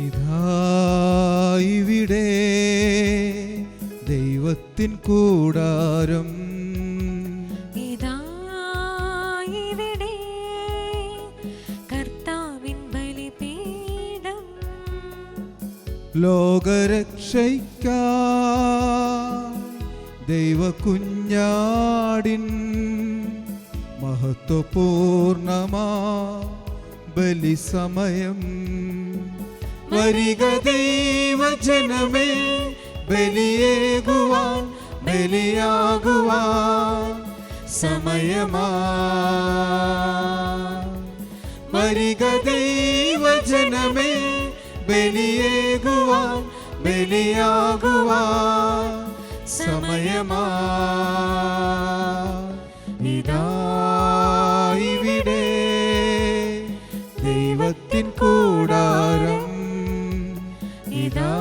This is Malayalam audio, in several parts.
ഇതാ ഇവിടെ ദൈവത്തിൻ കൂടാരം, ഇതാ ഇവിടെ കർത്താവിൻ ബലിപീഠം. ലോകരക്ഷയ്ക്കായി ദൈവകുഞ്ഞാടിൻ മഹത്വപൂർണമാ ബലിസമയം. വരിക ദൈവജനമേ, ബലിയേകുവാൻ ബലിയാകുവാൻ സമയമാ. വരിക ദൈവജനമേ, ബലിയേകുവാൻ ബലിയാകുവാൻ സമയമാ. ഇതാ ഇവിടെ ദൈവത്തിൻ കൂടാരം, ഇതാ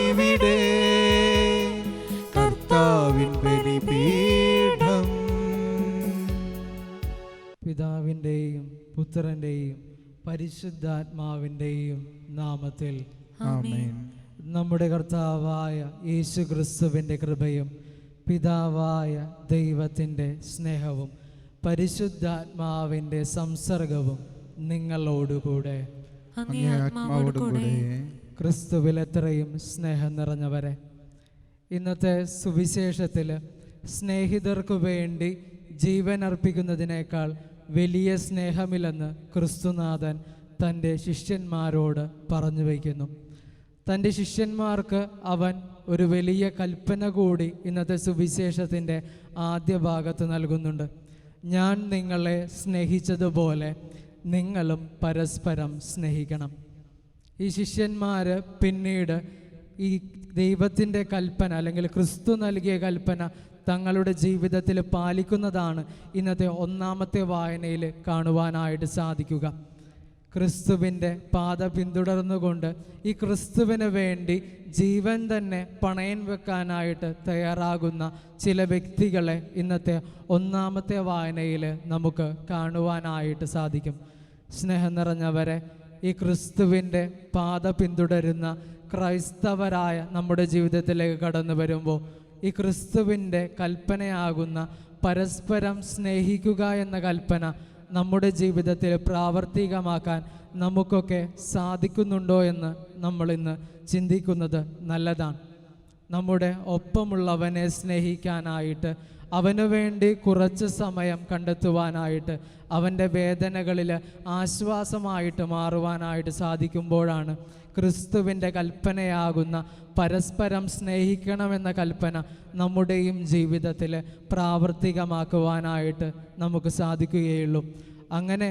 ഇവിടെ കർത്താവിൻ ബലിപീഠം. പിതാവിൻ്റെയും പുത്രൻ്റെയും പരിശുദ്ധാത്മാവിൻ്റെയും നാമത്തിൽ ആമേൻ. നമ്മുടെ കർത്താവായ യേശു ക്രിസ്തുവിൻ്റെ കൃപയും പിതാവായ ദൈവത്തിൻ്റെ സ്നേഹവും പരിശുദ്ധാത്മാവിൻ്റെ സംസർഗവും നിങ്ങളോടുകൂടെ. അങ്ങേ ആത്മാവോടുകൂടെ. ക്രിസ്തുവിൽ എത്രയും സ്നേഹം നിറഞ്ഞവരെ, ഇന്നത്തെ സുവിശേഷത്തിൽ സ്നേഹിതർക്കു വേണ്ടി ജീവൻ അർപ്പിക്കുന്നതിനേക്കാൾ വലിയ സ്നേഹമില്ലെന്ന് ക്രിസ്തുനാഥൻ തൻ്റെ ശിഷ്യന്മാരോട് പറഞ്ഞു വയ്ക്കുന്നു. തൻ്റെ ശിഷ്യന്മാർക്ക് അവൻ ഒരു വലിയ കൽപ്പന കൂടി ഇന്നത്തെ സുവിശേഷത്തിൻ്റെ ആദ്യ ഭാഗത്ത് നൽകുന്നുണ്ട്. ഞാൻ നിങ്ങളെ സ്നേഹിച്ചതുപോലെ നിങ്ങളും പരസ്പരം സ്നേഹിക്കണം. ഈ ശിഷ്യന്മാർ പിന്നീട് ഈ ദൈവത്തിൻ്റെ കൽപ്പന അല്ലെങ്കിൽ ക്രിസ്തു നൽകിയ കൽപ്പന തങ്ങളുടെ ജീവിതത്തിൽ പാലിക്കുന്നതാണ് ഇന്നത്തെ ഒന്നാമത്തെ വായനയിൽ കാണുവാനായിട്ട് സാധിക്കുക. ക്രിസ്തുവിൻ്റെ പാത പിന്തുടർന്നുകൊണ്ട് ഈ ക്രിസ്തുവിന് വേണ്ടി ജീവൻ തന്നെ പണയം വെക്കാനായിട്ട് തയ്യാറാകുന്ന ചില വ്യക്തികളെ ഇന്നത്തെ ഒന്നാമത്തെ വായനയിൽ നമുക്ക് കാണുവാനായിട്ട് സാധിക്കും. സ്നേഹം നിറഞ്ഞവരെ, ഈ ക്രിസ്തുവിൻ്റെ പാത പിന്തുടരുന്ന ക്രൈസ്തവരായ നമ്മുടെ ജീവിതത്തിലേക്ക് കടന്നു വരുമ്പോൾ ഈ ക്രിസ്തുവിൻ്റെ കൽപ്പനയാകുന്ന പരസ്പരം സ്നേഹിക്കുക എന്ന കൽപ്പന നമ്മുടെ ജീവിതത്തിൽ പ്രാവർത്തികമാക്കാൻ നമുക്കൊക്കെ സാധിക്കുന്നുണ്ടോ എന്ന് നമ്മളിന്ന് ചിന്തിക്കുന്നത് നല്ലതാണ്. നമ്മുടെ ഒപ്പമുള്ളവനെ സ്നേഹിക്കാനായിട്ട്, അവനു വേണ്ടി കുറച്ച് സമയം കണ്ടെത്തുവാനായിട്ട്, അവൻ്റെ വേദനകളിൽ ആശ്വാസമായിട്ട് മാറുവാനായിട്ട് സാധിക്കുമ്പോഴാണ് ക്രിസ്തുവിൻ്റെ കൽപ്പനയാകുന്ന പരസ്പരം സ്നേഹിക്കണമെന്ന കൽപ്പന നമ്മുടെയും ജീവിതത്തിൽ പ്രാവർത്തികമാക്കുവാനായിട്ട് നമുക്ക് സാധിക്കുകയുള്ളൂ. അങ്ങനെ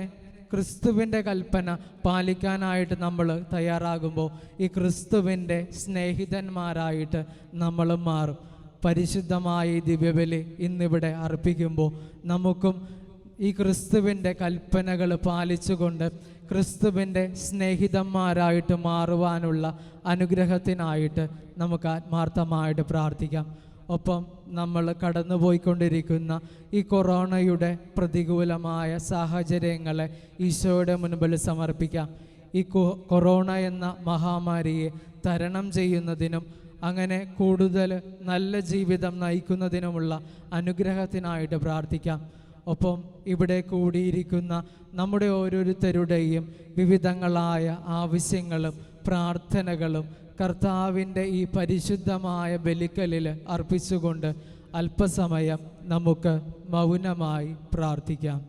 ക്രിസ്തുവിൻ്റെ കൽപ്പന പാലിക്കാനായിട്ട് നമ്മൾ തയ്യാറാകുമ്പോൾ ഈ ക്രിസ്തുവിൻ്റെ സ്നേഹിതന്മാരായിട്ട് നമ്മളും മാറും. പരിശുദ്ധമായ ഈ ദിവ്യബലി ഇന്നിവിടെ അർപ്പിക്കുമ്പോൾ നമുക്കും ഈ ക്രിസ്തുവിൻ്റെ കൽപ്പനകൾ പാലിച്ചുകൊണ്ട് ക്രിസ്തുവിൻ്റെ സ്നേഹിതന്മാരായിട്ട് മാറുവാനുള്ള അനുഗ്രഹത്തിനായിട്ട് നമുക്ക് ആത്മാർത്ഥമായിട്ട് പ്രാർത്ഥിക്കാം. ഒപ്പം നമ്മൾ കടന്നുപോയിക്കൊണ്ടിരിക്കുന്ന ഈ കൊറോണയുടെ പ്രതികൂലമായ സാഹചര്യങ്ങളെ ഈശോയുടെ മുൻപിൽ സമർപ്പിക്കാം. ഈ കൊറോണ എന്ന മഹാമാരിയെ തരണം ചെയ്യുന്നതിനും അങ്ങനെ കൂടുതൽ നല്ല ജീവിതം നയിക്കുന്നതിനുമുള്ള അനുഗ്രഹത്തിനായിട്ട് പ്രാർത്ഥിക്കാം. ഒപ്പം ഇവിടെ കൂടിയിരിക്കുന്ന നമ്മുടെ ഓരോരുത്തരുടെയും വിവിധങ്ങളായ ആവശ്യങ്ങളും പ്രാർത്ഥനകളും കർത്താവിൻ്റെ ഈ പരിശുദ്ധമായ ബലിക്കലിൽ അർപ്പിച്ചുകൊണ്ട് അല്പസമയം നമുക്ക് മൗനമായി പ്രാർത്ഥിക്കാം.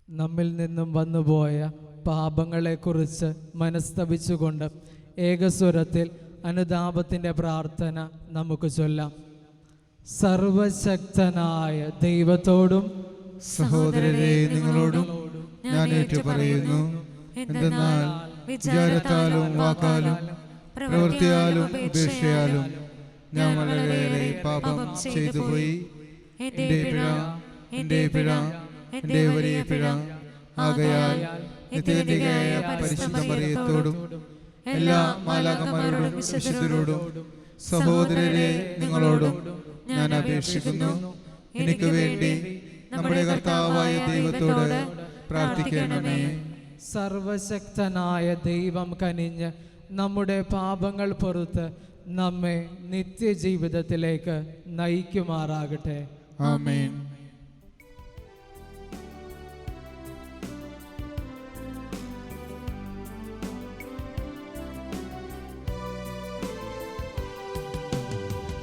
നമ്മിൽ നിന്നും വന്നുപോയ പാപങ്ങളെക്കുറിച്ച് മനസ്തപിച്ചുകൊണ്ട് ഏകസ്വരത്തിൽ അനുതാപത്തിൻ്റെ പ്രാർത്ഥന നമുക്ക് ചൊല്ലാം. സർവശക്തനായ ദൈവത്തോടും സഹോദരരെ നിങ്ങളോടും ഞാൻ ഏറ്റുപറയുന്നു, എന്തെന്നാൽ വിചാരത്താലും വാക്കാലും പ്രവൃത്തിയാലും ഉപേക്ഷയാലും ഞാൻ വളരെയേറെ പാപം ചെയ്തുപോയി. എൻ്റെ പിഴ വലിയ പിഴ. ആകയാൽ നിത്യനിധിയായ പരിശുദ്ധ മറിയത്തോടും എല്ലാ മാലാഖമാരോടും വിശുദ്ധരോടും സഹോദരരെ നിങ്ങളോടും ഞാൻ അപേക്ഷിക്കുന്നു, എനിക്ക് വേണ്ടി നമ്മുടെ കർത്താവായ ദൈവത്തോട് പ്രാർത്ഥിക്കണമേ. സർവശക്തനായ ദൈവം കനിഞ്ഞ് നമ്മുടെ പാപങ്ങൾ പൊറുത്ത് നമ്മെ നിത്യജീവിതത്തിലേക്ക് നയിക്കുമാറാകട്ടെ. ആമേൻ.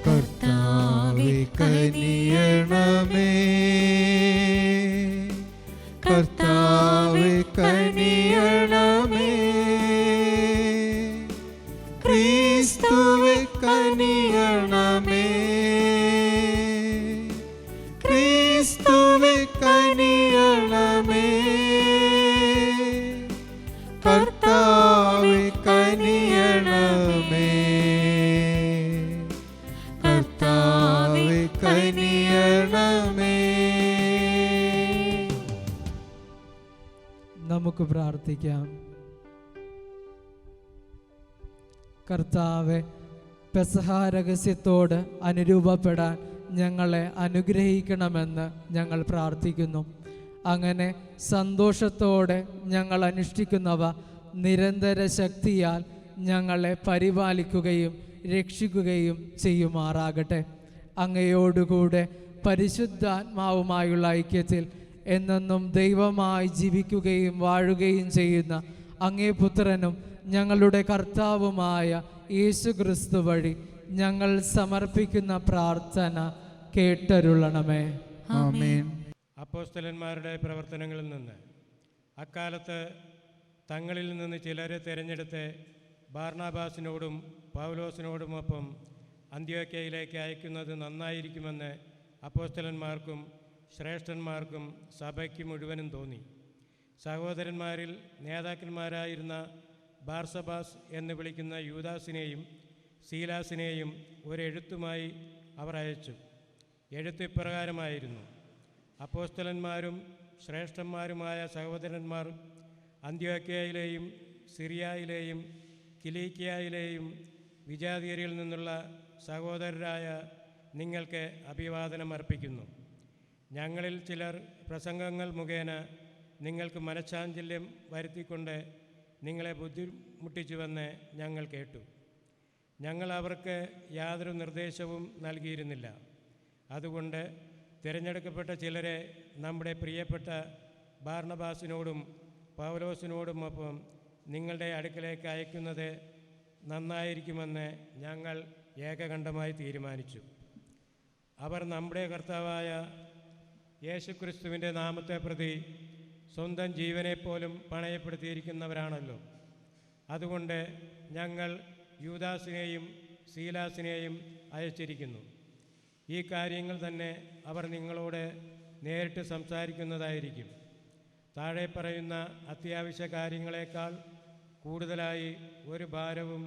കർത്താവേ കനിയണമേ, കർത്താവേ കനിയണമേ, ക്രിസ്തുവേ കനിയണമേ, ക്രിസ്തുവേ കനിയണമേ, കർത്താവേ കനിയണമേ, കർത്താവേ കനിയണമേ. നമുക്ക് പ്രാർത്ഥിക്കാം. കർത്താവെ, പെസഹ രഹസ്യത്തോട് അനുരൂപപ്പെടാൻ ഞങ്ങളെ അനുഗ്രഹിക്കണമെന്ന് ഞങ്ങൾ പ്രാർത്ഥിക്കുന്നു. അങ്ങനെ സന്തോഷത്തോടെ ഞങ്ങൾ അനുഷ്ഠിക്കുന്നവ നിരന്തര ശക്തിയാൽ ഞങ്ങളെ പരിപാലിക്കുകയും രക്ഷിക്കുകയും ചെയ്യുമാറാകട്ടെ. അങ്ങയോടുകൂടെ പരിശുദ്ധാത്മാവുമായുള്ള ഐക്യത്തിൽ എന്നെന്നും ദൈവമായി ജീവിക്കുകയും വാഴുകയും ചെയ്യുന്ന അങ്ങേ പുത്രനും ഞങ്ങളുടെ കർത്താവുമായ യേശു ക്രിസ്തു വഴി ഞങ്ങൾ സമർപ്പിക്കുന്ന പ്രാർത്ഥന കേട്ടരുളണമേ. ആമേൻ. അപ്പോസ്തലന്മാരുടെ പ്രവർത്തനങ്ങളിൽ നിന്ന് അക്കാലത്ത് തങ്ങളിൽ നിന്ന് ചിലരെ തിരഞ്ഞെടുത്ത് ബാർനാബാസിനോടും പൗലോസിനോടുമൊപ്പം അന്ത്യോക്യയിലേക്ക് അയക്കുന്നത് നന്നായിരിക്കുമെന്ന് അപ്പോസ്തലന്മാർക്കും ശ്രേഷ്ഠന്മാർക്കും സഭയ്ക്ക് മുഴുവനും തോന്നി. സഹോദരന്മാരിൽ നേതാക്കന്മാരായിരുന്ന ബാർസബാസ് എന്ന് വിളിക്കുന്ന യൂദാസിനെയും സീലാസിനെയും ഒരെഴുത്തുമായി അവർ അയച്ചു. എഴുത്ത് ഇപ്രകാരമായിരുന്നു: അപ്പോസ്തലന്മാരും ശ്രേഷ്ഠന്മാരുമായ സഹോദരന്മാർ, അന്ത്യോക്യയിലെയും സിറിയയിലെയും കിലീക്കിയയിലെയും വിജാതീയരിൽ നിന്നുള്ള സഹോദരരായ നിങ്ങൾക്ക് അഭിവാദനം അർപ്പിക്കുന്നു. ഞങ്ങളിൽ ചിലർ പ്രസംഗങ്ങൾ മുഖേന നിങ്ങൾക്ക് മനഃശാഞ്ചല്യം വരുത്തിക്കൊണ്ട് നിങ്ങളെ ബുദ്ധിമുട്ടിച്ചുവെന്ന് ഞങ്ങൾ കേട്ടു. ഞങ്ങൾ അവർക്ക് യാതൊരു നിർദ്ദേശവും നൽകിയിരുന്നില്ല. അതുകൊണ്ട് തിരഞ്ഞെടുക്കപ്പെട്ട ചിലരെ നമ്മുടെ പ്രിയപ്പെട്ട ബാർണബാസിനോടും പൗലോസിനോടുമൊപ്പം നിങ്ങളുടെ അടുക്കലേക്ക് അയക്കുന്നത് നന്നായിരിക്കുമെന്ന് ഞങ്ങൾ ഏകകണ്ഠമായി തീരുമാനിച്ചു. അവർ നമ്മുടെ കർത്താവായ യേശുക്രിസ്തുവിൻ്റെ നാമത്തെ പ്രതി സ്വന്തം ജീവനെപ്പോലും പണയപ്പെടുത്തിയിരിക്കുന്നവരാണല്ലോ. അതുകൊണ്ട് ഞങ്ങൾ യൂദാസിനെയും സീലാസിനെയും അയച്ചിരിക്കുന്നു. ഈ കാര്യങ്ങൾ തന്നെ അവർ നിങ്ങളോട് നേരിട്ട് സംസാരിക്കുന്നതായിരിക്കും. താഴെ പറയുന്ന അത്യാവശ്യ കാര്യങ്ങളെക്കാൾ കൂടുതലായി ഒരു ഭാരവും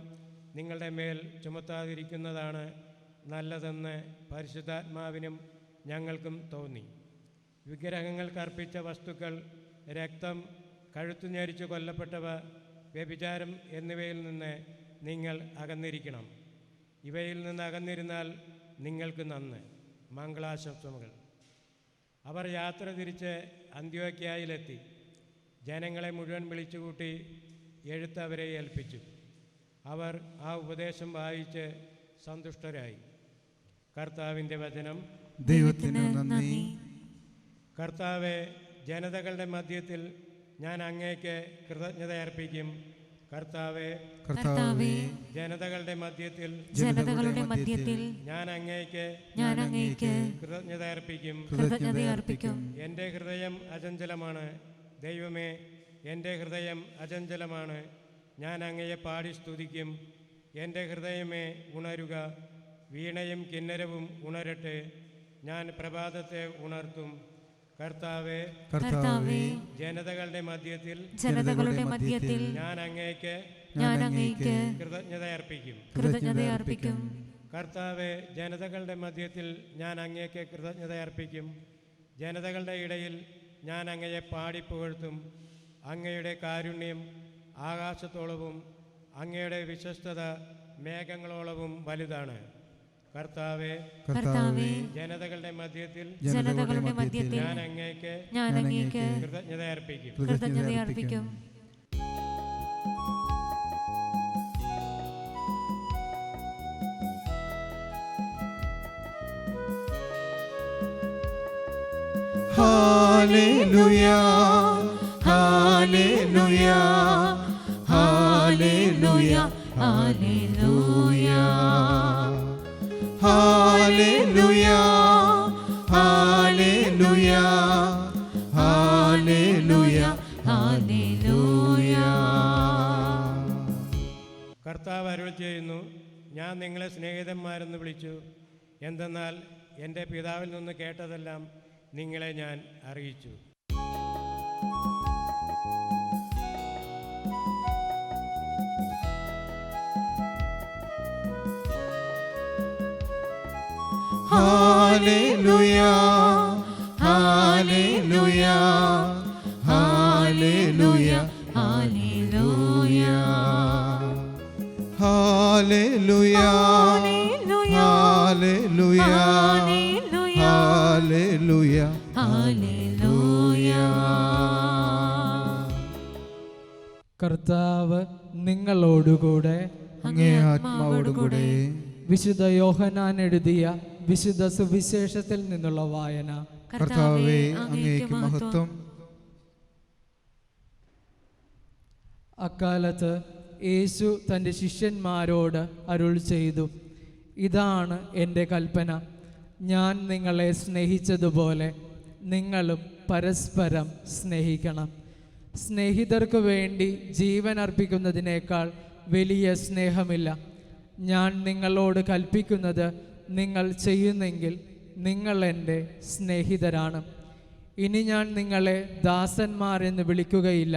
നിങ്ങളുടെ മേൽ ചുമത്താതിരിക്കുന്നതാണ് നല്ലതെന്ന് പരിശുദ്ധാത്മാവിനും ഞങ്ങൾക്കും തോന്നി. വിഗ്രഹങ്ങൾക്കർപ്പിച്ച വസ്തുക്കൾ, രക്തം, കഴുത്തു ഞെരിച്ചു കൊല്ലപ്പെട്ടവ, വ്യഭിചാരം എന്നിവയിൽ നിന്ന് നിങ്ങൾ അകന്നിരിക്കണം. ഇവയിൽ നിന്ന് അകന്നിരുന്നാൽ നിങ്ങൾക്ക് നന്ന്. മംഗളാശംസകൾ. അവർ യാത്ര തിരിച്ച് അന്ത്യോക്യയിലെത്തി. ജനങ്ങളെ മുഴുവൻ വിളിച്ചുകൂട്ടി എഴുത്ത് അവരെ ഏൽപ്പിച്ചു. അവർ ആ ഉപദേശം വായിച്ച് സന്തുഷ്ടരായി. കർത്താവിൻ്റെ വചനം. ദൈവത്തിന് നന്ദി. കർത്താവെ, ജനതകളുടെ മധ്യത്തിൽ ഞാൻ അങ്ങേക്ക് കൃതജ്ഞത അർപ്പിക്കും. കർത്താവെ, ജനതകളുടെ മധ്യത്തിൽ ഞാൻ അങ്ങേക്ക് കൃതജ്ഞത അർപ്പിക്കും. എൻ്റെ ഹൃദയം അചഞ്ചലമാണ്. ദൈവമേ, എൻ്റെ ഹൃദയം അചഞ്ചലമാണ്. ഞാൻ അങ്ങയെ പാടി സ്തുതിക്കും. എൻ്റെ ഹൃദയമേ, ഉണരുക. വീണയും കിന്നരവും ഉണരട്ടെ. ഞാൻ പ്രഭാതത്തെ ഉണർത്തും. കർത്താവേ, ജനതകളുടെ മധ്യത്തിൽ ഞാൻ അങ്ങേക്ക് കൃതജ്ഞത അർപ്പിക്കും. കർത്താവേ, ജനതകളുടെ മധ്യത്തിൽ ഞാൻ അങ്ങേക്ക് കൃതജ്ഞത അർപ്പിക്കും. ജനതകളുടെ ഇടയിൽ ഞാൻ അങ്ങയെ പാടിപ്പുകഴ്ത്തും. അങ്ങയുടെ കാരുണ്യം ആകാശത്തോളവും അങ്ങയുടെ വിശ്വസ്തത മേഘങ്ങളോളവും വലുതാണ്. കർത്താവെ, കർത്താവേ, ജനതകളുടെ മധ്യത്തിൽ ജനതകളുടെ മധ്യത്തിൽ ഞാൻ അങ്ങേക്ക് ഞാൻ അങ്ങേക്ക് കൃതജ്ഞത അർപ്പിക്കും. കൃതജ്ഞത അർപ്പിക്കും. Hallelujah, hallelujah, hallelujah, hallelujah, hallelujah, hallelujah, hallelujah, hallelujah. കർത്താവ് അരുളി ചെയ്യുന്നു, ഞാൻ നിങ്ങളെ സ്നേഹിതന്മാരെന്ന് വിളിച്ചു. എന്തെന്നാൽ എൻ്റെ പിതാവിൽ നിന്ന് കേട്ടതെല്ലാം നിങ്ങളെ ഞാൻ അറിയിച്ചു. Hallelujah, hallelujah, hallelujah, hallelujah, hallelujah, hallelujah, hallelujah, hallelujah. കർത്താവ് നിങ്ങളോടുകൂടെ അങ്ങേ ആത്മാവോടുകൂടെ. വിശുദ്ധ യോഹന്നാൻ എഴുതിയ വിശുദ്ധ സുവിശേഷത്തിൽ നിന്നുള്ള വായന. കർത്താവേ, അങ്ങേക്ക് മഹത്വം. അക്കാലത്ത് യേശു തൻ്റെ ശിഷ്യന്മാരോട് അരുൾ ചെയ്തു, ഇതാണ് എൻ്റെ കൽപ്പന, ഞാൻ നിങ്ങളെ സ്നേഹിച്ചതുപോലെ നിങ്ങളും പരസ്പരം സ്നേഹിക്കണം. സ്നേഹിതർക്ക് വേണ്ടി ജീവൻ അർപ്പിക്കുന്നതിനേക്കാൾ വലിയ സ്നേഹമില്ല. ഞാൻ നിങ്ങളോട് കൽപ്പിക്കുന്നത് നിങ്ങൾ ചെയ്യുന്നെങ്കിൽ നിങ്ങൾ എൻ്റെ സ്നേഹിതരാണ്. ഇനി ഞാൻ നിങ്ങളെ ദാസന്മാരെന്ന് വിളിക്കുകയില്ല,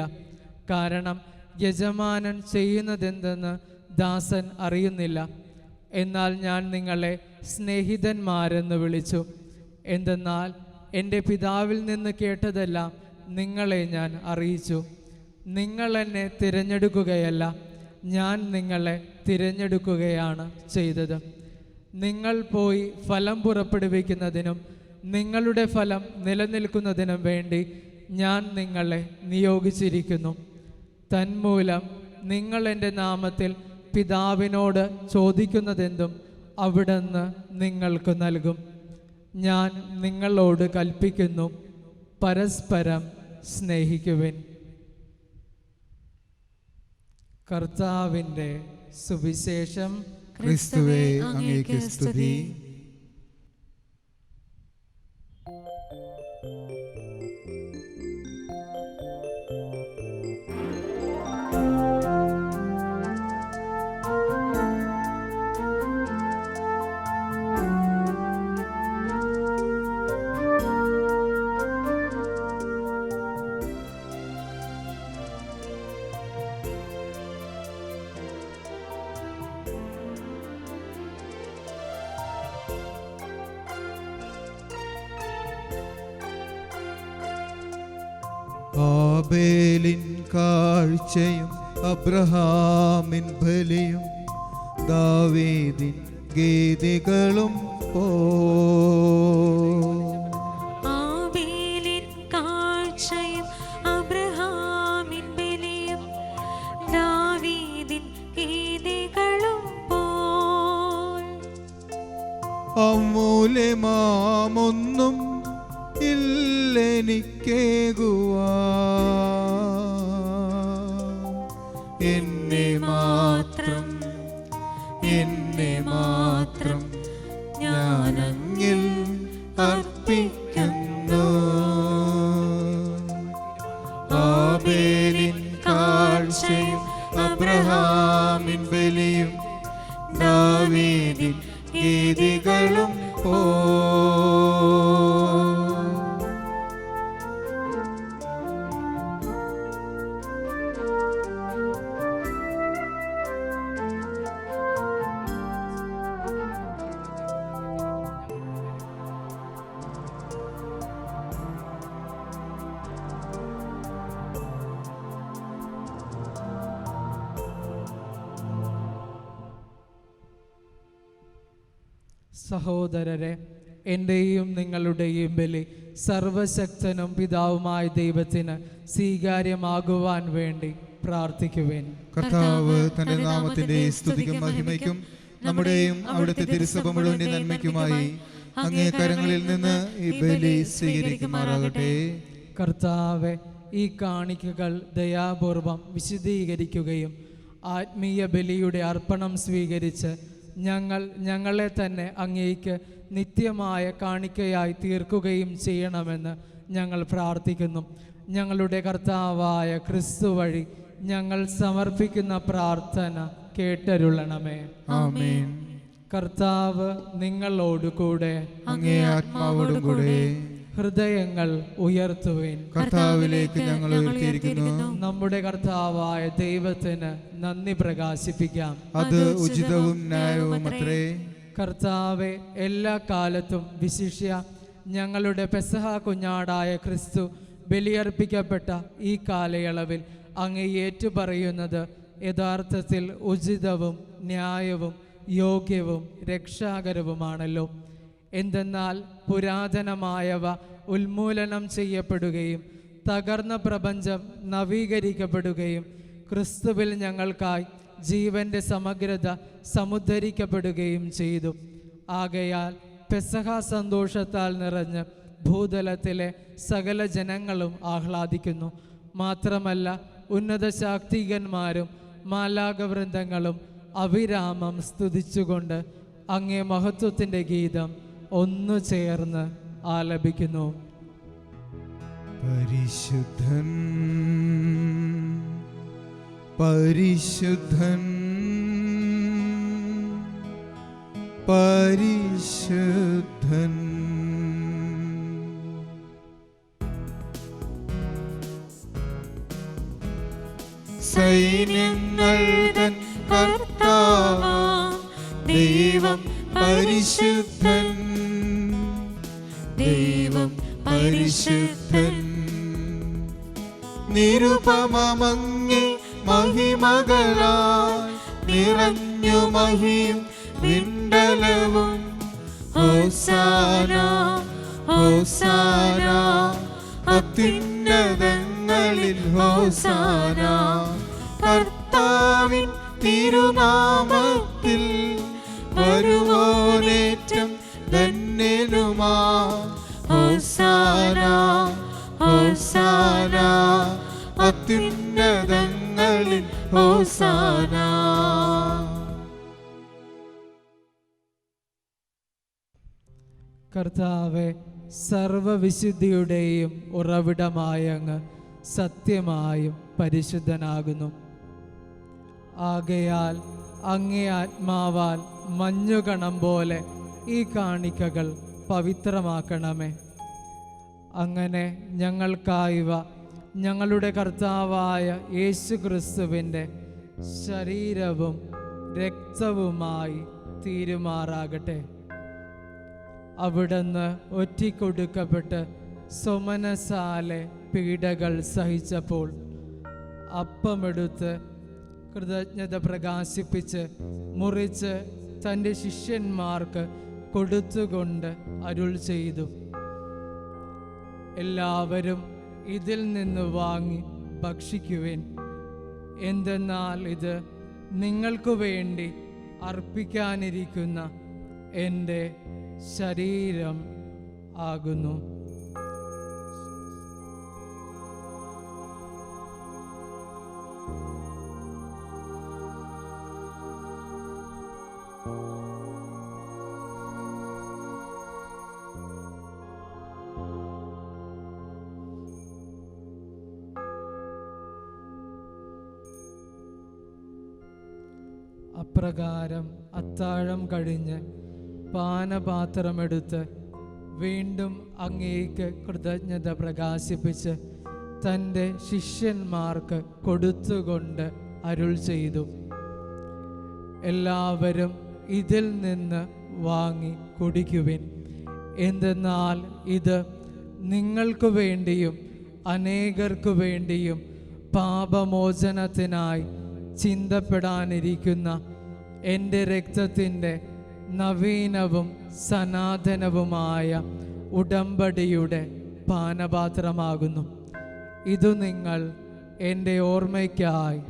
കാരണം യജമാനൻ ചെയ്യുന്നതെന്തെന്ന് ദാസൻ അറിയുന്നില്ല. എന്നാൽ ഞാൻ നിങ്ങളെ സ്നേഹിതന്മാരെന്ന് വിളിച്ചു. എന്തെന്നാൽ എൻ്റെ പിതാവിൽ നിന്ന് കേട്ടതെല്ലാം നിങ്ങളെ ഞാൻ അറിയിച്ചു. നിങ്ങൾ എന്നെ തിരഞ്ഞെടുക്കുകയല്ല, ഞാൻ നിങ്ങളെ തിരഞ്ഞെടുക്കുകയാണ് ചെയ്തത്. നിങ്ങൾ പോയി ഫലം പുറപ്പെടുവിക്കുന്നതിനും നിങ്ങളുടെ ഫലം നിലനിൽക്കുന്നതിനും വേണ്ടി ഞാൻ നിങ്ങളെ നിയോഗിച്ചിരിക്കുന്നു. തന്മൂലം നിങ്ങൾ എൻ്റെ നാമത്തിൽ പിതാവിനോട് ചോദിക്കുന്നതെന്തും അവിടുന്ന് നിങ്ങൾക്ക് നൽകും. ഞാൻ നിങ്ങളോട് കൽപ്പിക്കുന്നു, പരസ്പരം സ്നേഹിക്കുവിൻ. കർത്താവിൻ്റെ സുവിശേഷം. ക്രിസ്തുവേ, അങ്ങേക്ക് സ്തുതി. ആബേലിൻ കാഴ്ചയും അബ്രഹാമിൻ ബലിയും ദാവീദിൻ ഗീതികളും ആബേലിൻ കാഴ്ചയും അബ്രഹാമിൻ ബലിയും ദാവീദിൻ ഗീതികളും പോൽ അമൂല്യമാമൊന്നും ഇല്ലെനിക്കേകുവാൻ, എന്നെ മാത്രം ഞാനങ്ങിൽ അർപ്പിക്കുന്നു. ആബേലിൻ കാഴ്ചയും അബ്രഹാമിൻ ബലിയും ദാവീദിൻ ഗീതികളും സഹോദരരെ, എൻ്റെയും നിങ്ങളുടെയും ബലി സർവശക്തനും പിതാവുമായ ദൈവത്തിന് സ്വീകാര്യമാകുവാൻ വേണ്ടി പ്രാർത്ഥിക്കുവേൻ. കർത്താവ് തന്റെ നാമത്തിന്റെ സ്തുതിക്കും മഹിമയ്ക്കും നമ്മുടെയും അവിടുത്തെ തിരുസഭ മുഴുവന്റെ നന്മയ്ക്കുമായി അങ്ങേ കരങ്ങളിൽ നിന്ന് ഈ ബലി സ്വീകരിക്കുമാറാകട്ടെ. കർത്താവെ, ഈ കാണിക്കകൾ ദയാപൂർവം വിശദീകരിക്കുകയും ആത്മീയ ബലിയുടെ അർപ്പണം സ്വീകരിച്ച് ഞങ്ങളെ തന്നെ അങ്ങേക്ക് നിത്യമായ കാണിക്കയായി തീർക്കുകയും ചെയ്യണമെന്ന് ഞങ്ങൾ പ്രാർത്ഥിക്കുന്നു. ഞങ്ങളുടെ കർത്താവായ ക്രിസ്തു വഴി ഞങ്ങൾ സമർപ്പിക്കുന്ന പ്രാർത്ഥന കേട്ടരുളണമേ. ആമേൻ. കർത്താവ് നിങ്ങളോടുകൂടെ, അങ്ങേ ആത്മാവോടും കൂടെ. ഹൃദയങ്ങൾ ഉയർത്തുവേൻ. കർത്താവിലേക്ക് ഞങ്ങൾ ഉയർത്തിയിരിക്കുന്നു. നമ്മുടെ കർത്താവായ ദൈവത്തിന് നന്ദി പ്രകാശിപ്പിക്കാം. അത് ഉചിതവും ന്യായവും അത്രേ. കർത്താവെ, എല്ലാ കാലത്തും വിശിഷ്യ ഞങ്ങളുടെ പെസഹ കുഞ്ഞാടായ ക്രിസ്തു ബലിയർപ്പിക്കപ്പെട്ട ഈ കാലയളവിൽ അങ്ങ് ഏറ്റുപറയുന്നത് യഥാർത്ഥത്തിൽ ഉചിതവും ന്യായവും യോഗ്യവും രക്ഷാകരവുമാണല്ലോ. എന്തെന്നാൽ പുരാതനമായവ ഉന്മൂലനം ചെയ്യപ്പെടുകയും തകർന്ന പ്രപഞ്ചം നവീകരിക്കപ്പെടുകയും ക്രിസ്തുവിൽ ഞങ്ങൾക്കായി ജീവന്റെ സമഗ്രത സമുദ്ധരിക്കപ്പെടുകയും ചെയ്തു. ആകയാൽ പെസഹ സന്തോഷത്താൽ നിറഞ്ഞ് ഭൂതലത്തിലെ സകല ജനങ്ങളും ആഹ്ലാദിക്കുന്നു. മാത്രമല്ല, ഉന്നത ശാക്തികന്മാരും മാലാഖവൃന്ദങ്ങളും അവിരാമം സ്തുതിച്ചുകൊണ്ട് അങ്ങേ മഹത്വത്തിൻ്റെ ഗീതം ഒന്നു ചേർന്ന് ആലപിക്കുന്നു. പരിശുദ്ധൻ പരിശുദ്ധൻ പരിശുദ്ധൻ. സൈന്യങ്ങൾ തൻ കർത്താവാം ദൈവം പരിശുദ്ധൻ, ദൈവം പരിശുദ്ധൻ. നിരുപമങ്ങി മഹിമകളാൽ നിറഞ്ഞു മഹിയും വിണ്ടലവും. ഹോസാന ഹോസാന അത്യുന്നതങ്ങളിൽ ഹോസാന. കർത്താവിൻ തിരുനാമത്തിൽ വരുവോനേറ്റം ധന്യനുമാ. ഹോസാന ഹോസാന അത്യുന്നതങ്ങളിൽ ഹോസാന. കർത്താവെ, സർവവിശുദ്ധിയുടെയും ഉറവിടമായ അങ്ങ് സത്യമായും പരിശുദ്ധനാകുന്നു. ആകയാൽ അങ്ങേ ആത്മാവാൽ മഞ്ഞുകണം പോലെ ഈ കാണിക്കകൾ പവിത്രമാക്കണമേ. അങ്ങനെ ഞങ്ങൾക്കായവ ഞങ്ങളുടെ കർത്താവായ യേശു ക്രിസ്തുവിൻ്റെ ശരീരവും രക്തവുമായി തീരുമാറാകട്ടെ. അവിടുന്ന് ഒറ്റിക്കൊടുക്കപ്പെട്ട് സോമനസാലെ പീഡകൾ സഹിച്ചപ്പോൾ അപ്പമെടുത്ത് കൃതജ്ഞത പ്രകാശിപ്പിച്ച് മുറിച്ച് തൻ്റെ ശിഷ്യന്മാർക്ക് കൊടുത്തുകൊണ്ട് അരുൾ ചെയ്തു, എല്ലാവരും ഇതിൽ നിന്ന് വാങ്ങി ഭക്ഷിക്കുവിൻ. എന്തെന്നാൽ ഇത് നിങ്ങൾക്കു വേണ്ടി അർപ്പിക്കാനിരിക്കുന്ന എൻ്റെ ശരീരം ആകുന്നു. അപ്രകാരം അത്താഴം കഴിഞ്ഞ് പാനപാത്രമെടുത്ത് വീണ്ടും അങ്ങേക്ക് കൃതജ്ഞത പ്രകാശിപ്പിച്ച് തൻ്റെ ശിഷ്യന്മാർക്ക് കൊടുത്തുകൊണ്ട് അരുൾ ചെയ്തു, എല്ലാവരും ഇതിൽ നിന്ന് വാങ്ങി കുടിക്കുവിൻ. എന്തെന്നാൽ ഇത് നിങ്ങൾക്ക് വേണ്ടിയും അനേകർക്കു വേണ്ടിയും പാപമോചനത്തിനായി ചിന്തപ്പെടാനിരിക്കുന്ന എൻ്റെ രക്തത്തിൻ്റെ നവീനവും സനാതനവുമായ ഉടമ്പടിയുടെ പാനപാത്രമാകുന്നു. ഇതു നിങ്ങൾ എൻ്റെ ഓർമ്മയ്ക്കായി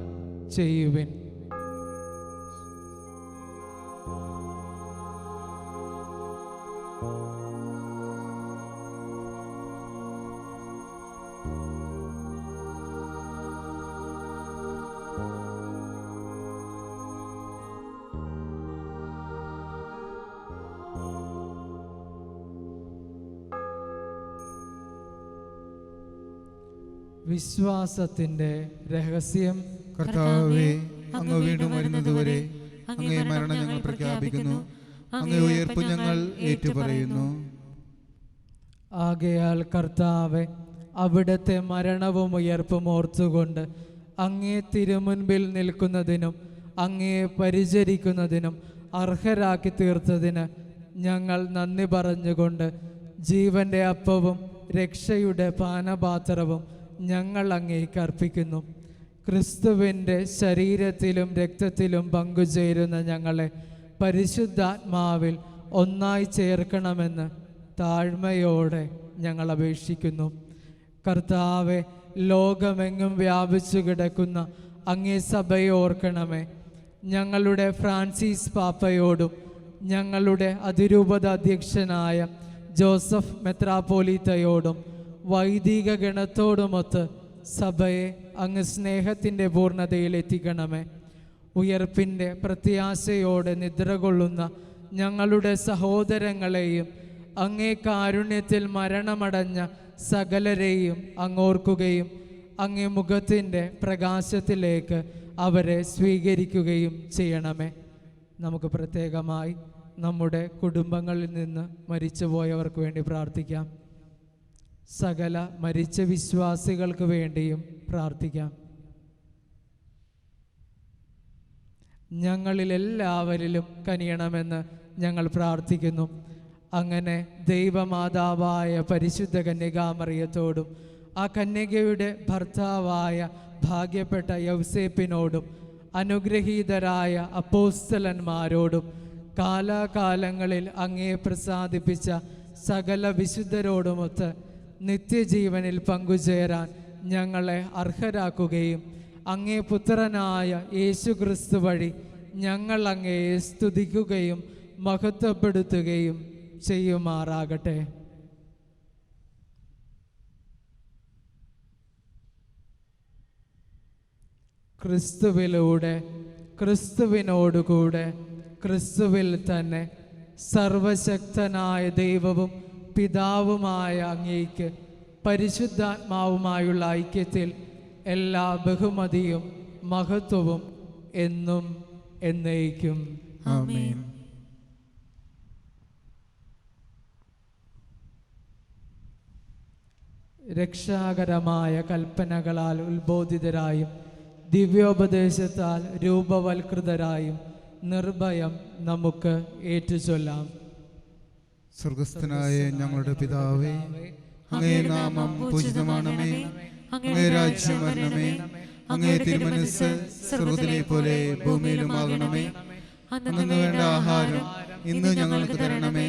ചെയ്യുവിൻ. വിശ്വാസത്തിൻ്റെ രഹസ്യം. കർത്താവേ, അങ്ങ് വീണ്ടും വരുന്നതുവരെ അങ്ങേ മരണം ഞങ്ങൾ പ്രഖ്യാപിക്കുന്നു, അങ്ങേ ഉയർപ്പ് ഞങ്ങൾ ഏറ്റുപറയുന്നു. ആകയാൽ കർത്താവെ, അവിടുത്തെ മരണവും ഉയർപ്പും ഓർത്തുകൊണ്ട് അങ്ങേ തിരുമുൻപിൽ നിൽക്കുന്നതിനും അങ്ങയെ പരിചരിക്കുന്നതിനും അർഹരാക്കി തീർത്തതിന് ഞങ്ങൾ നന്ദി പറഞ്ഞുകൊണ്ട് ജീവന്റെ അപ്പവും രക്ഷയുടെ പാനപാത്രവും ഞങ്ങൾ അങ്ങേക്ക് അർപ്പിക്കുന്നു. ക്രിസ്തുവിൻ്റെ ശരീരത്തിലും രക്തത്തിലും പങ്കുചേരുന്ന ഞങ്ങളെ പരിശുദ്ധാത്മാവിൽ ഒന്നായി ചേർക്കണമെന്ന് താഴ്മയോടെ ഞങ്ങൾ അപേക്ഷിക്കുന്നു. കർത്താവെ, ലോകമെങ്ങും വ്യാപിച്ചു കിടക്കുന്ന അങ്ങേ സഭയെ ഓർക്കണമേ. ഞങ്ങളുടെ ഫ്രാൻസിസ് പാപ്പയോടും ഞങ്ങളുടെ അതിരൂപത അധ്യക്ഷനായ ജോസഫ് മെത്രാപ്പോലീത്തയോടും വൈദിക ഗണത്തോടുമൊത്ത് സഭയെ അങ്ങ് സ്നേഹത്തിൻ്റെ പൂർണ്ണതയിൽ എത്തിക്കണമേ. ഉയർപ്പിൻ്റെ പ്രത്യാശയോടെ നിദ്രകൊള്ളുന്ന ഞങ്ങളുടെ സഹോദരങ്ങളെയും അങ്ങേ കാരുണ്യത്തിൽ മരണമടഞ്ഞ സകലരെയും അങ്ങോർക്കുകയും അങ്ങേ മുഖത്തിൻ്റെ പ്രകാശത്തിലേക്ക് അവരെ സ്വീകരിക്കുകയും ചെയ്യണമേ. നമുക്ക് പ്രത്യേകമായി നമ്മുടെ കുടുംബങ്ങളിൽ നിന്ന് മരിച്ചുപോയവർക്ക് വേണ്ടി പ്രാർത്ഥിക്കാം. സകല മരിച്ച വിശ്വാസികൾക്ക് വേണ്ടിയും പ്രാർത്ഥിക്കാം. ഞങ്ങളിലെല്ലാവരിലും കനിയണമെന്ന് ഞങ്ങൾ പ്രാർത്ഥിക്കുന്നു. അങ്ങനെ ദൈവമാതാവായ പരിശുദ്ധ കന്യകാമറിയത്തോടും ആ കന്യകയുടെ ഭർത്താവായ ഭാഗ്യപ്പെട്ട യൗസേപ്പിനോടും അനുഗ്രഹീതരായ അപ്പോസ്തലന്മാരോടും കാലാകാലങ്ങളിൽ അങ്ങേ പ്രസാദിപ്പിച്ച സകല വിശുദ്ധരോടുമൊത്ത് നിത്യജീവനിൽ പങ്കുചേരാൻ ഞങ്ങളെ അർഹരാക്കുകയും അങ്ങേ പുത്രനായ യേശുക്രിസ്തു വഴി ഞങ്ങൾ അങ്ങയെ സ്തുതിക്കുകയും മഹത്വപ്പെടുത്തുകയും ചെയ്യുമാറാകട്ടെ. ക്രിസ്തുവിലൂടെ, ക്രിസ്തുവിനോടുകൂടെ, ക്രിസ്തുവിൽ തന്നെ സർവശക്തനായ ദൈവവും പിതാവുമായ അങ്ങേക്ക് പരിശുദ്ധാത്മാവുമായുള്ള ഐക്യത്തിൽ എല്ലാ ബഹുമതിയും മഹത്വവും എന്നും എന്നേക്കും. ആമേൻ. രക്ഷാകരമായ കൽപ്പനകളാൽ ഉത്ബോധിതരായും ദിവ്യോപദേശത്താൽ രൂപവൽകൃതരായും നിർഭയം നമുക്ക് ഏറ്റുചൊല്ലാം. സ്വർഗസ്ഥനായ ഞങ്ങളുടെ പിതാവേ, അങ്ങേ നാമം പൂജിതമാണമേ, അങ്ങേ രാജ്യം വരണമേ, അങ്ങേ തിരുമനസ്സ് സ്വർഗത്തിലെ പോലെ ഭൂമിയിലുമാകണമേ. അന്നു വേണ്ട ആഹാരം ഇന്ന് ഞങ്ങൾക്ക് തരണമേ.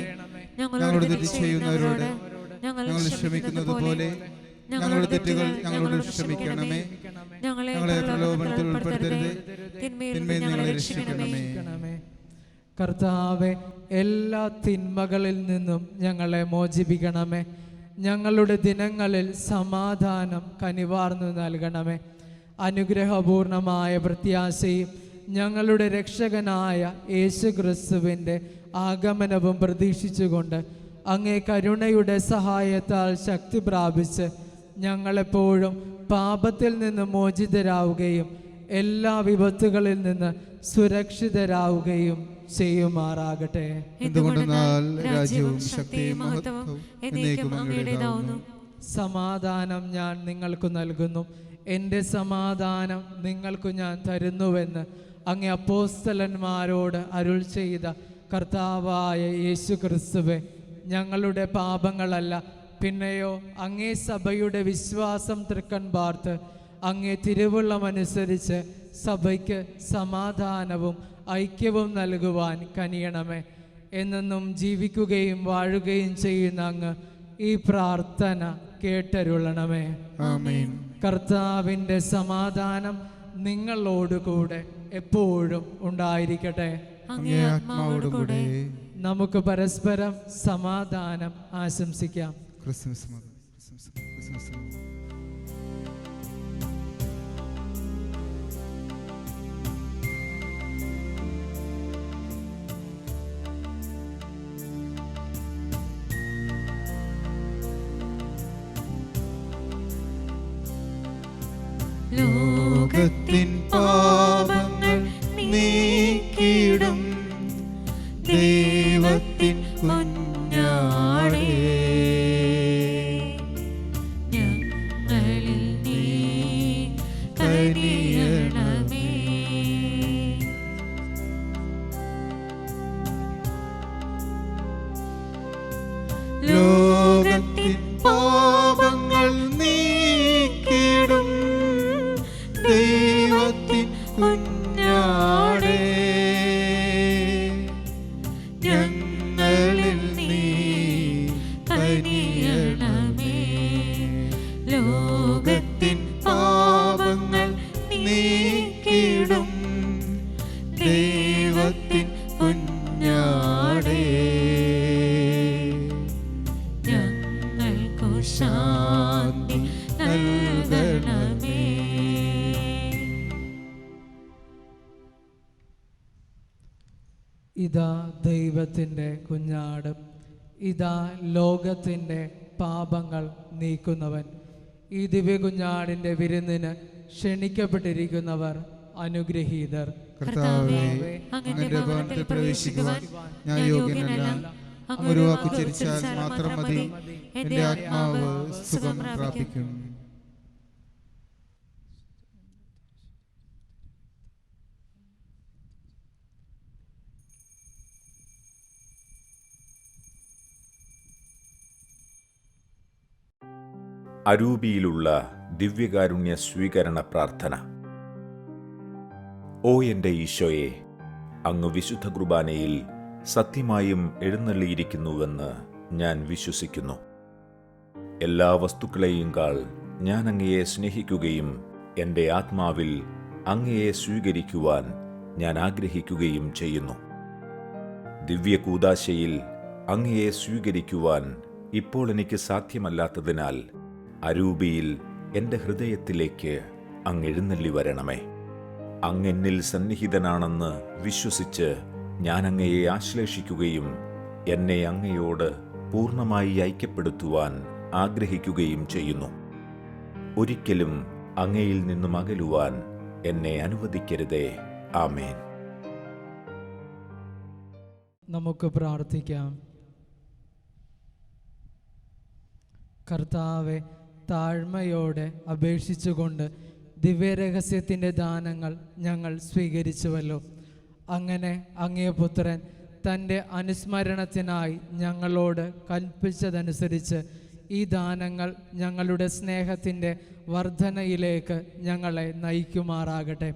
ഞങ്ങളോട് തെറ്റ് ചെയ്യുന്നവരോട് ഞങ്ങൾ ക്ഷമിക്കുന്നത് പോലെ ഞങ്ങളുടെ തെറ്റുകൾ ഞങ്ങളോട് ക്ഷമിക്കണമേ. ഞങ്ങളെ പ്രലോഭനത്തിൽ ഉൾപ്പെടുത്തരുത്, തിന്മയിൽ ഞങ്ങളെ രക്ഷിക്കണമേ. കർത്താവെ, എല്ലാ തിന്മകളിൽ നിന്നും ഞങ്ങളെ മോചിപ്പിക്കണമേ. ഞങ്ങളുടെ ദിനങ്ങളിൽ സമാധാനം കനിവാർന്നു നൽകണമേ. അനുഗ്രഹപൂർണമായ പ്രത്യാശയും ഞങ്ങളുടെ രക്ഷകനായ യേശുക്രിസ്തുവിൻ്റെ ആഗമനവും പ്രതീക്ഷിച്ചുകൊണ്ട് അങ്ങേ കരുണയുടെ സഹായത്താൽ ശക്തി പ്രാപിച്ച് ഞങ്ങളെപ്പോഴും പാപത്തിൽ നിന്ന് മോചിതരാവുകയും എല്ലാ വിപത്തുകളിൽ നിന്ന് സുരക്ഷിതരാവുകയും ചെയ്യുമാറാകട്ടെ. എന്തുകൊണ്ടെന്നാൽ രാജ്യവും ശക്തിയും മഹത്വവും എന്നേക്കും അങ്ങയുടേതാവുന്നു. സമാധാനം ഞാൻ നിങ്ങൾക്ക് നൽകുന്നു, എൻ്റെ സമാധാനം നിങ്ങൾക്ക് ഞാൻ തരുന്നുവെന്ന് അങ്ങേ അപ്പോസ്തലന്മാരോട് അരുൾ ചെയ്ത കർത്താവായ യേശുക്രിസ്തുവേ, ഞങ്ങളുടെ പാപങ്ങളല്ല പിന്നെയോ അങ്ങേ സഭയുടെ വിശ്വാസം തൃക്കൺ പാർത്ത് അങ്ങേ തിരുവുള്ളമനുസരിച്ച് സഭയ്ക്ക് സമാധാനവും ഐക്യവും നൽകുവാൻ കനിയണമേ. എന്നെന്നും ജീവിക്കുകയും വാഴുകയും ചെയ്യുന്ന അങ്ങ് ഈ പ്രാർത്ഥന കേട്ടരുളണമേ. ആമേൻ. കർത്താവിൻ്റെ സമാധാനം നിങ്ങളോടുകൂടെ എപ്പോഴും ഉണ്ടായിരിക്കട്ടെ. അങ്ങേ ആത്മാവോടുകൂടെ. നമുക്ക് പരസ്പരം സമാധാനം ആശംസിക്കാം. ക്രിസ്മസ് മത, ക്രിസ്മസ്, ക്രിസ്മസ്. ലോകത്തിൻ പാപങ്ങൾ നീക്കിടും ദൈവത്തിൻ കുഞ്ഞാടേ, ഞങ്ങളിൽ നീ കനിയണമേ. ലോകത്തിൻ പാപങ്ങൾ നീക്കിടും ദൈവത്തിൻ കുഞ്ഞാടേ, ഞങ്ങളിൽ നീ കനിയണമേ. ലോകത്തിൻ പാപങ്ങൾ നീക്കിടും ദൈവത്തിൻ കുഞ്ഞാടേ, ഞങ്ങൾക്കു ശാന്തി നൽകണമേ. ഇതാ ദൈവത്തിൻ്റെ കുഞ്ഞാട്, ഇതാ ലോകത്തിൻ്റെ പാപങ്ങൾ നീക്കുന്നവൻ. ഈ ദിവ്യ കുഞ്ഞാടിൻ്റെ വിരുന്നിന് ക്ഷണിക്കപ്പെട്ടിരിക്കുന്നവർ അനുഗ്രഹീതർ. കർത്താവേ, അങ്ങയുടെ ഭവനത്തിൽ പ്രവേശിക്കുവാൻ ഞാൻ യോഗ്യനല്ല. അങ്ങ് ഒരു വാക്ക് ഉച്ചരിച്ചാൽ മാത്രം മതി, എന്റെ ആത്മാവ് സുഖം പ്രാപിക്കും. അരൂപിയിലുള്ള ദിവ്യകാരുണ്യ സ്വീകരണ പ്രാർത്ഥന. ഓ എൻ്റെ ഈശോയെ, അങ്ങ് വിശുദ്ധ കുർബാനയിൽ സത്യമായും എഴുന്നള്ളിയിരിക്കുന്നുവെന്ന് ഞാൻ വിശ്വസിക്കുന്നു. എല്ലാ വസ്തുക്കളെയും കാൾ ഞാൻ അങ്ങയെ സ്നേഹിക്കുകയും എൻ്റെ ആത്മാവിൽ അങ്ങയെ സ്വീകരിക്കുവാൻ ഞാൻ ആഗ്രഹിക്കുകയും ചെയ്യുന്നു. ദിവ്യ കൂദാശയിൽ അങ്ങയെ സ്വീകരിക്കുവാൻ ഇപ്പോൾ എനിക്ക് സാധ്യമല്ലാത്തതിനാൽ അരൂപിയിൽ എൻ്റെ ഹൃദയത്തിലേക്ക് അങ്ങ് എഴുന്നള്ളി വരണമേ. അങ്ങ് എന്നിൽ സന്നിഹിതനാണെന്ന് വിശ്വസിച്ച് ഞാൻ അങ്ങയെ ആശ്ലേഷിക്കുകയും എന്നെ അങ്ങയോട് പൂർണ്ണമായി ഐക്യപ്പെടുത്തുവാൻ ആഗ്രഹിക്കുകയും ചെയ്യുന്നു. ഒരിക്കലും അങ്ങയിൽ നിന്നും അകലുവാൻ എന്നെ അനുവദിക്കരുതേ. ആമേൻ. നമുക്ക് പ്രാർത്ഥിക്കാം. കർത്താവെ, താഴ്മയോടെ അപേക്ഷിച്ചുകൊണ്ട് ദിവ്യരഹസ്യത്തിൻ്റെ ദാനങ്ങൾ ഞങ്ങൾ സ്വീകരിച്ചുവല്ലോ. അങ്ങനെ അങ്ങേ പുത്രൻ തൻ്റെ അനുസ്മരണത്തിനായി ഞങ്ങളോട് കൽപ്പിച്ചതനുസരിച്ച് ഈ ദാനങ്ങൾ ഞങ്ങളുടെ സ്നേഹത്തിൻ്റെ വർധനയിലേക്ക് ഞങ്ങളെ നയിക്കുമാറാകട്ടെ.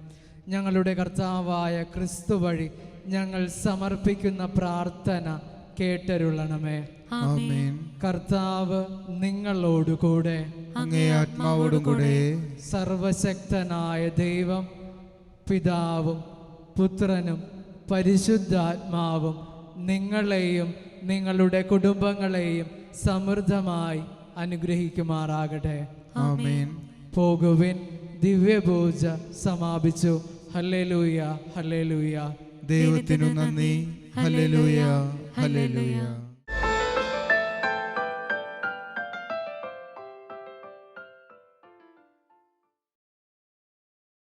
ഞങ്ങളുടെ കർത്താവായ ക്രിസ്തു വഴി ഞങ്ങൾ സമർപ്പിക്കുന്ന പ്രാർത്ഥന കേട്ടരുളണമേ. ആമേൻ. കർത്താവ് നിങ്ങളോടുകൂടെ, അങ്ങേ ആത്മാവോടും കൂടെ. സർവശക്തനായ ദൈവം പിതാവും പുത്രനും പരിശുദ്ധാത്മാവും നിങ്ങളെയും നിങ്ങളുടെ കുടുംബങ്ങളെയും സമൃദ്ധമായി അനുഗ്രഹിക്കുമാറാകട്ടെ. ആമേൻ. പോകുവിൻ, ദിവ്യപൂജ സമാപിച്ചു. Hallelujah, hallelujah. ദൈവത്തിനു നന്ദി. Hallelujah, hallelujah.